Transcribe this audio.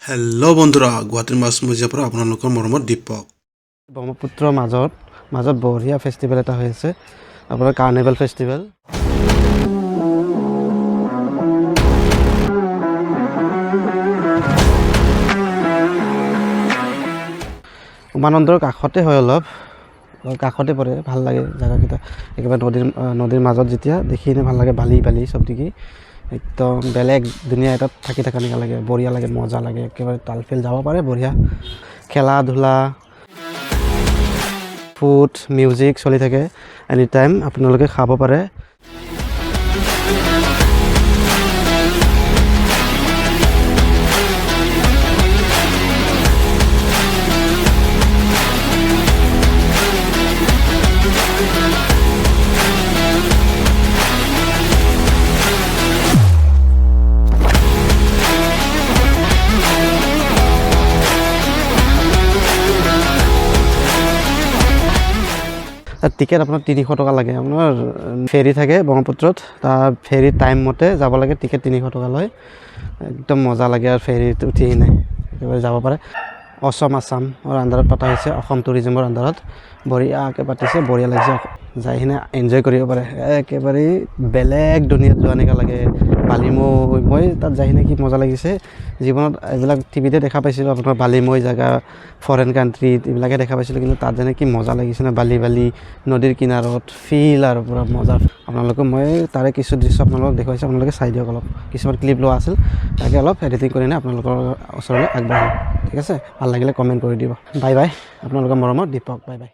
hello' বন্ধুৰা গুৱাহাটীৰ মাছ মজিয়াৰ পৰা আপোনালোকৰ মৰমত দীপক ব্ৰহ্মপুত্ৰৰ মাজত বঢ়িয়া ফেষ্টিভেল এটা হৈ আছে আপোনাৰ কাৰ্নিভেল ফেষ্টিভেল উমানন্দৰ কাষতে হয় অলপ কাষতে পৰে ভাল লাগে জেগাকেইটা একেবাৰে নদীৰ মাজত যেতিয়া দেখি কিনে ভাল লাগে বালি চব দেখি একদম বেলেগ দুনিয়া এটাত থাকি থকা নিচিনা লাগে বঢ়িয়া লাগে মজা লাগে একেবাৰে তালফেল যাব পাৰে বঢ়িয়া খেলা ধূলা ফুড মিউজিক চলি থাকে এনি টাইম আপোনালোকে খাব পাৰে টিকেট আপোনাৰ 300 টকা লাগে আপোনাৰ ফেৰী থাকে ব্ৰহ্মপুত্ৰত তাৰ ফেৰী টাইম মতে যাব লাগে টিকেট 300 টকা লয় একদম মজা লাগে আৰু ফেৰীত উঠি কিনে একেবাৰে যাব পাৰে অসম আছামৰ আণ্ডাৰত পতা হৈছে অসম টুৰিজিমৰ আণ্ডাৰত বঢ়িয়াকৈ পাতিছে বঢ়িয়া লাগিছে যাই কিনে এনজয় কৰিব পাৰে একেবাৰে বেলেগ দুনিয়াত যোৱা নিচিনা লাগে মই তাত যাই কিনে কি মজা লাগিছে জীৱনত এইবিলাক টিভিতে দেখা পাইছিলোঁ আপোনাৰ বালিময় জেগা ফৰেন কাণ্ট্ৰিত এইবিলাকে দেখা পাইছিলোঁ কিন্তু তাত যেনে কি মজা লাগিছে না বালি নদীৰ কিনাৰত ফিল আৰু পুৰা মজা আপোনালোকে মই তাৰে কিছু দৃশ্য আপোনালোকক দেখুৱাইছোঁ আপোনালোকে চাই দিয়ক অলপ কিছুমান ক্লিপ লোৱা আছিল তাকে অলপ এডিটিং কৰি কিনে আপোনালোকৰ ওচৰলৈ আগবাঢ়িম ঠিক আছে ভাল লাগিলে কমেণ্ট কৰি দিব বাই বাই আপোনালোকৰ মৰমৰ দীপক বাই বাই